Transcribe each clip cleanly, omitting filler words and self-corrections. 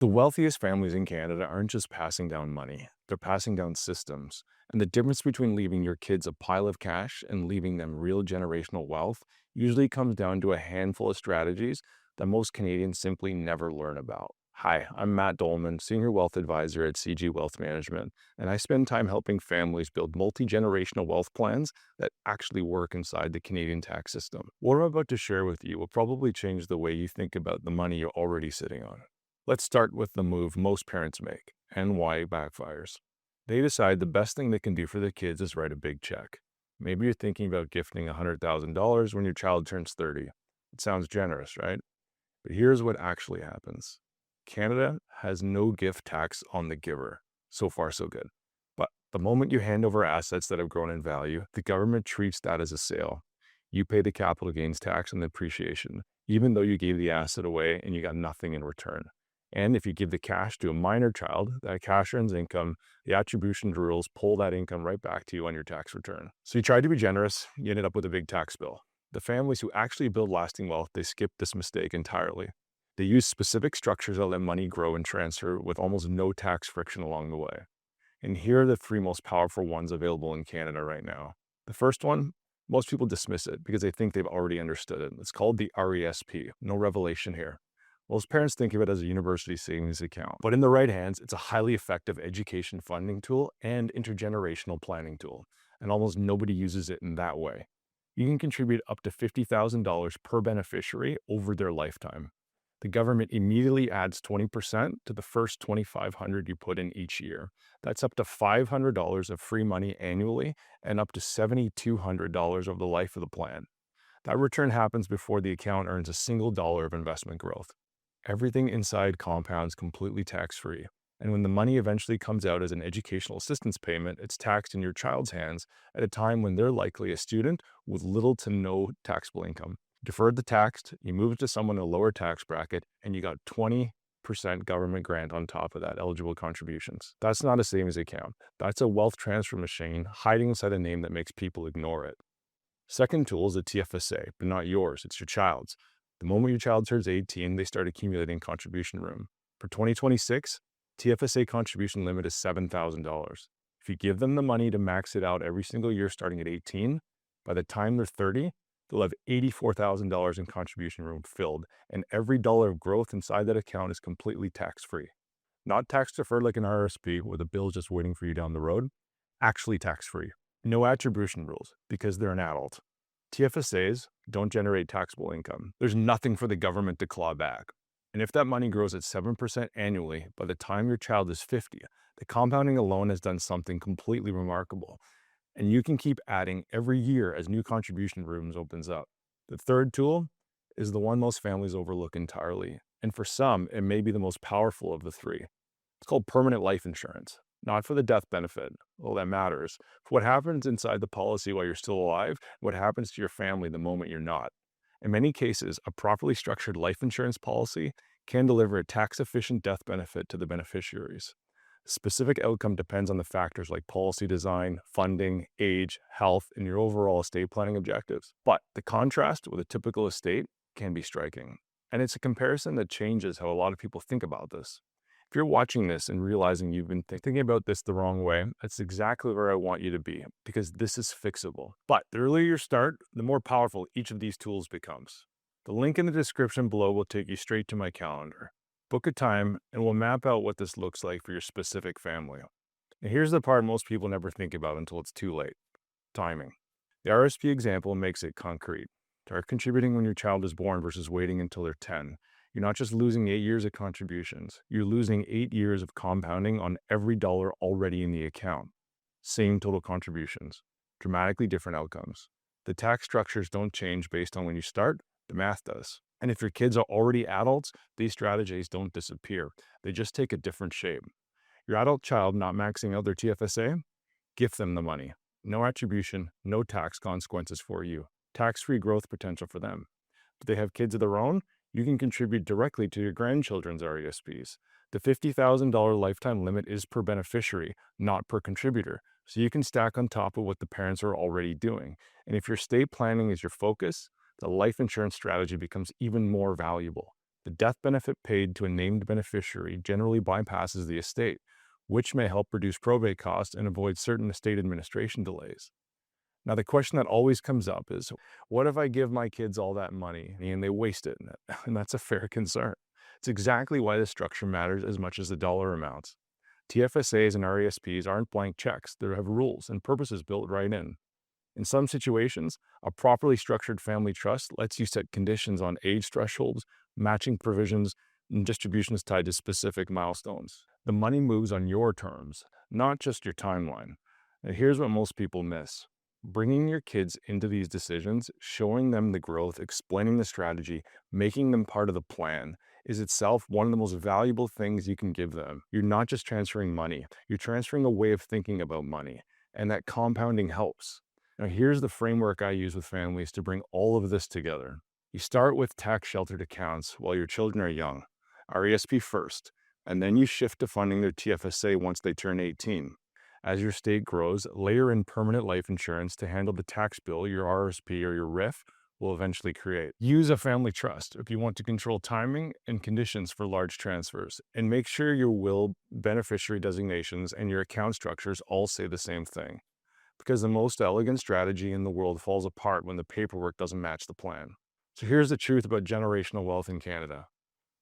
The wealthiest families in Canada aren't just passing down money, they're passing down systems. And the difference between leaving your kids a pile of cash and leaving them real generational wealth usually comes down to a handful of strategies that most Canadians simply never learn about. Hi, I'm Matt Dolman, Senior Wealth Advisor at CG Wealth Management, and I spend time helping families build multi generational wealth plans that actually work inside the Canadian tax system. What I'm about to share with you will probably change the way you think about the money you're already sitting on. Let's start with the move most parents make and why it backfires. They decide the best thing they can do for their kids is write a big check. Maybe you're thinking about gifting $100,000 when your child turns 30. It sounds generous, right? But here's what actually happens. Canada has no gift tax on the giver. So far, so good. But the moment you hand over assets that have grown in value, the government treats that as a sale. You pay the capital gains tax on the appreciation, even though you gave the asset away and you got nothing in return. And if you give the cash to a minor child, that cash earns income, the attribution rules pull that income right back to you on your tax return. So you tried to be generous, you ended up with a big tax bill. The families who actually build lasting wealth, they skip this mistake entirely. They use specific structures that let money grow and transfer with almost no tax friction along the way. And here are the three most powerful ones available in Canada right now. The first one, most people dismiss it because they think they've already understood it. It's called the RESP. No revelation here. Most parents think of it as a university savings account, but in the right hands, it's a highly effective education funding tool and intergenerational planning tool, and almost nobody uses it in that way. You can contribute up to $50,000 per beneficiary over their lifetime. The government immediately adds 20% to the first $2,500 you put in each year. That's up to $500 of free money annually and up to $7,200 over the life of the plan. That return happens before the account earns a single dollar of investment growth. Everything inside compounds completely tax-free. And when the money eventually comes out as an educational assistance payment, it's taxed in your child's hands at a time when they're likely a student with little to no taxable income. Deferred the tax, you move it to someone in a lower tax bracket, and you got 20% government grant on top of that eligible contributions. That's not a savings account. That's a wealth transfer machine hiding inside a name that makes people ignore it. Second tool is a TFSA, but not yours, it's your child's. The moment your child turns 18, they start accumulating contribution room. For 2026, TFSA contribution limit is $7,000. If you give them the money to max it out every single year starting at 18, by the time they're 30, they'll have $84,000 in contribution room filled, and every dollar of growth inside that account is completely tax-free. Not tax deferred like an RSP where the bill's just waiting for you down the road, actually tax-free. No attribution rules because they're an adult. TFSAs don't generate taxable income. There's nothing for the government to claw back. And if that money grows at 7% annually, by the time your child is 50, the compounding alone has done something completely remarkable. And you can keep adding every year as new contribution rooms opens up. The third tool is the one most families overlook entirely. And for some, it may be the most powerful of the three. It's called permanent life insurance. Not for the death benefit, well, that matters. For what happens inside the policy while you're still alive, what happens to your family the moment you're not. In many cases, a properly structured life insurance policy can deliver a tax-efficient death benefit to the beneficiaries. The specific outcome depends on the factors like policy design, funding, age, health, and your overall estate planning objectives. But the contrast with a typical estate can be striking. And it's a comparison that changes how a lot of people think about this. If you're watching this and realizing you've been thinking about this the wrong way, that's exactly where I want you to be, because this is fixable. But the earlier you start, the more powerful each of these tools becomes. The link in the description below will take you straight to my calendar. Book a time and we'll map out what this looks like for your specific family. And here's the part most people never think about until it's too late. Timing. The RSP example makes it concrete. Start contributing when your child is born versus waiting until they're 10. You're not just losing 8 years of contributions, you're losing 8 years of compounding on every dollar already in the account. Same total contributions, dramatically different outcomes. The tax structures don't change based on when you start, the math does. And if your kids are already adults, these strategies don't disappear. They just take a different shape. Your adult child not maxing out their TFSA? Gift them the money. No attribution, no tax consequences for you. Tax-free growth potential for them. Do they have kids of their own? You can contribute directly to your grandchildren's RESPs. The $50,000 lifetime limit is per beneficiary, not per contributor, so you can stack on top of what the parents are already doing. And if your estate planning is your focus, the life insurance strategy becomes even more valuable. The death benefit paid to a named beneficiary generally bypasses the estate, which may help reduce probate costs and avoid certain estate administration delays. Now, the question that always comes up is, what if I give my kids all that money and they waste it? And that's a fair concern. It's exactly why this structure matters as much as the dollar amounts. TFSAs and RESPs aren't blank checks. They have rules and purposes built right in. In some situations, a properly structured family trust lets you set conditions on age thresholds, matching provisions, and distributions tied to specific milestones. The money moves on your terms, not just your timeline. And here's what most people miss. Bringing your kids into these decisions, showing them the growth, explaining the strategy, making them part of the plan is itself one of the most valuable things you can give them. You're not just transferring money, you're transferring a way of thinking about money, and that compounding helps. Now, here's the framework I use with families to bring all of this together. You start with tax sheltered accounts while your children are young, RESP first, and then you shift to funding their TFSA once they turn 18. As your state grows, layer in permanent life insurance to handle the tax bill your RSP or your RIF will eventually create. Use a family trust if you want to control timing and conditions for large transfers, and make sure your will, beneficiary designations, and your account structures all say the same thing. Because the most elegant strategy in the world falls apart when the paperwork doesn't match the plan. So here's the truth about generational wealth in Canada.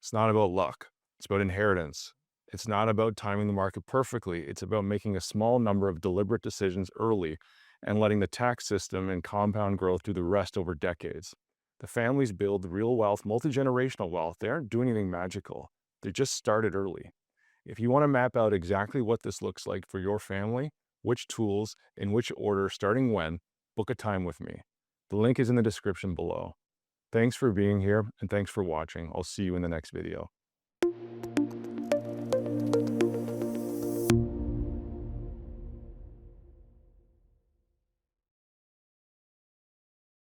It's not about luck. It's about inheritance. It's not about timing the market perfectly. It's about making a small number of deliberate decisions early and letting the tax system and compound growth do the rest over decades. The families build real wealth, multi-generational wealth. They aren't doing anything magical. They just started early. If you want to map out exactly what this looks like for your family, which tools, in which order, starting when, book a time with me. The link is in the description below. Thanks for being here and thanks for watching. I'll see you in the next video.